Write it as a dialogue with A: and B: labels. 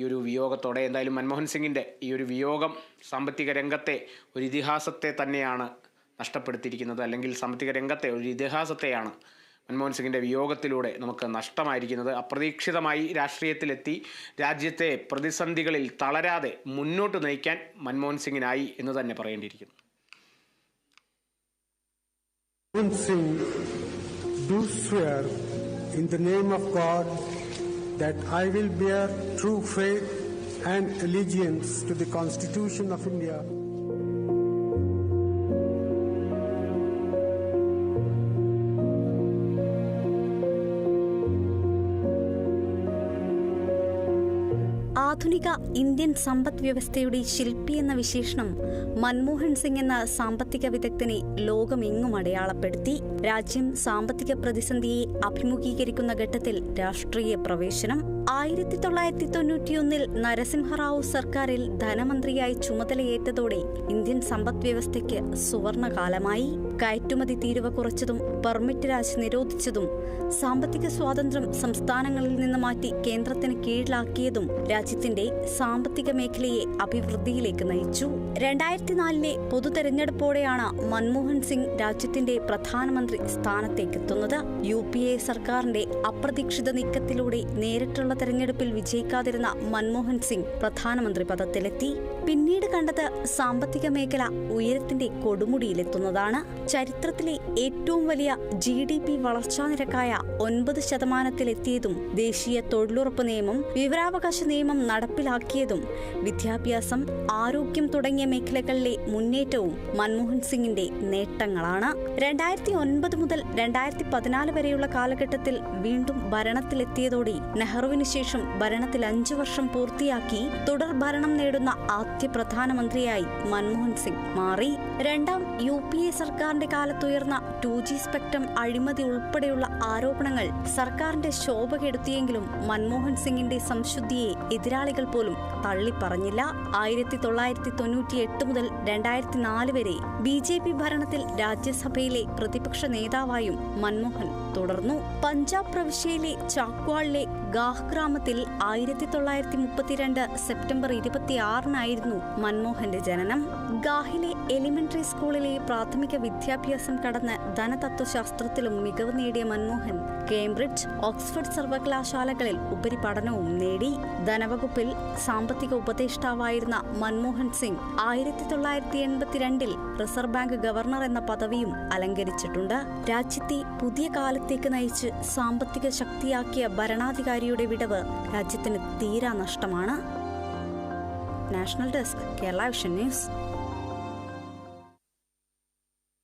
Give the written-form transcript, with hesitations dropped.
A: ഈ ഒരു വിയോഗത്തോടെ എന്തായാലും മൻമോഹൻ സിംഗിൻ്റെ ഈ ഒരു വിയോഗം സാമ്പത്തിക രംഗത്തെ ഒരു ഇതിഹാസത്തെ തന്നെയാണ് നഷ്ടപ്പെടുത്തിയിരിക്കുന്നത്. അല്ലെങ്കിൽ സാമ്പത്തിക രംഗത്തെ ഒരു ഇതിഹാസത്തെയാണ് മൻമോഹൻ സിംഗിൻ്റെ വിയോഗത്തിലൂടെ നമുക്ക് നഷ്ടമായിരിക്കുന്നത്. അപ്രതീക്ഷിതമായി രാഷ്ട്രീയത്തിലെത്തി രാജ്യത്തെ പ്രതിസന്ധികളിൽ തളരാതെ മുന്നോട്ട് നയിക്കാൻ മൻമോഹൻ സിംഗിനായി എന്ന് തന്നെ പറയേണ്ടിയിരിക്കുന്നു.
B: Manmohan Singh do swear in the name of God that I will bear true faith and allegiance to the Constitution of India.
C: ആധുനിക ഇന്ത്യൻ സമ്പദ് വ്യവസ്ഥയുടെ ശില്പി എന്ന വിശേഷണം മൻമോഹൻ സിംഗ് എന്ന സാമ്പത്തിക വിദഗ്ധനെ ലോകമെങ്ങും അടയാളപ്പെടുത്തി. രാജ്യം സാമ്പത്തിക പ്രതിസന്ധിയെ അഭിമുഖീകരിക്കുന്ന ഘട്ടത്തിൽ രാഷ്ട്രീയ പ്രവേശനം. 1991 നരസിംഹറാവു സർക്കാരിൽ ധനമന്ത്രിയായി ചുമതലയേറ്റതോടെ ഇന്ത്യൻ സമ്പദ് വ്യവസ്ഥയ്ക്ക് സുവർണകാലമായി. കയറ്റുമതി തീരുവ കുറച്ചതും പെർമിറ്റ് രാജ് നിരോധിച്ചതും സാമ്പത്തിക സ്വാതന്ത്ര്യം സംസ്ഥാനങ്ങളിൽ നിന്ന് മാറ്റി കേന്ദ്രത്തിന് കീഴിലാക്കിയതും രാജ്യത്തിന്റെ സാമ്പത്തിക മേഖലയെ അഭിവൃദ്ധിയിലേക്ക് നയിച്ചു. 2004 പൊതു തെരഞ്ഞെടുപ്പോടെയാണ് മൻമോഹൻ സിംഗ് രാജ്യത്തിന്റെ പ്രധാനമന്ത്രി സ്ഥാനത്തേക്കെത്തുന്നത്. UPA സർക്കാരിന്റെ അപ്രതീക്ഷിത നീക്കത്തിലൂടെ നേരിട്ടുള്ള തെരഞ്ഞെടുപ്പിൽ വിജയിക്കാതിരുന്ന മൻമോഹൻ സിംഗ് പ്രധാനമന്ത്രി പദത്തിലെത്തി. പിന്നീട് കണ്ടത് സാമ്പത്തിക മേഖല ഉയരത്തിന്റെ കൊടുമുടിയിലെത്തുന്നതാണ്. ചരിത്രത്തിലെ ഏറ്റവും വലിയ GDP വളർച്ചാ നിരക്കായ 9% ദേശീയ തൊഴിലുറപ്പ് നിയമം, വിവരാവകാശ നിയമം നടപ്പിലാക്കിയതും വിദ്യാഭ്യാസം, ആരോഗ്യം തുടങ്ങിയ മേഖലകളിലെ മുന്നേറ്റവും മൻമോഹൻ സിംഗിന്റെ നേട്ടങ്ങളാണ്. 2009 മുതൽ 2014 വരെയുള്ള കാലഘട്ടത്തിൽ വീണ്ടും ഭരണത്തിലെത്തിയതോടെ നെഹ്റുവിന് ശേഷം ഭരണത്തിൽ 5 വർഷം പൂർത്തിയാക്കി തുടർ ഭരണം നേടുന്ന ആദ്യ പ്രധാനമന്ത്രിയായി മൻമോഹൻ സിംഗ് മാറി. രണ്ടാം UPA സർക്കാരിന്റെ കാലത്തുയർന്ന 2G സ്പെക്ട്രം അഴിമതി ഉൾപ്പെടെയുള്ള ആരോപണങ്ങൾ സർക്കാരിന്റെ ശോഭ കെടുത്തിയെങ്കിലും മൻമോഹൻ സിംഗിന്റെ സംശുദ്ധിയെ എതിരാളികൾ പോലും തള്ളിപ്പറഞ്ഞില്ല. 1998 മുതൽ 2004 വരെ BJP ഭരണത്തിൽ രാജ്യസഭയിലെ പ്രതിപക്ഷ നേതാവായും മൻമോഹൻ തുടർന്നു. പഞ്ചാബ് പ്രവിശ്യയിലെ ചാക്വാളിലെ ഗാഹ് ഗ്രാമത്തിൽ 1932 സെപ്റ്റംബർ 26 മൻമോഹന്റെ ജനനം. ഗാഹിലെ എലിമെന്ററി സ്കൂളിലെ പ്രാഥമിക വിദ്യാഭ്യാസം കടന്ന് ധനതത്വശാസ്ത്രത്തിലും മികവ് നേടിയ മൻമോഹൻ കേംബ്രിഡ്ജ്, ഓക്സ്ഫോർഡ് സർവകലാശാലകളിൽ ഉപരിപഠനവും നേടി. ധനവകുപ്പിൽ സാമ്പത്തിക ഉപദേഷ്ടാവായിരുന്ന Manmohan Singh 1982 Reserve Bank governor എന്ന പദവിയും അലങ്കരിച്ചിട്ടുണ്ട്. രാജ്യത്തെ പുതിയ കാലത്തേക്ക് നയിച്ച് സാമ്പത്തിക ശക്തിയാക്കിയ ഭരണാധികാരിയുടെ വിടവ് രാജ്യത്തിന് തീരാ നഷ്ടമാണ്. National desk, Kerala vision news.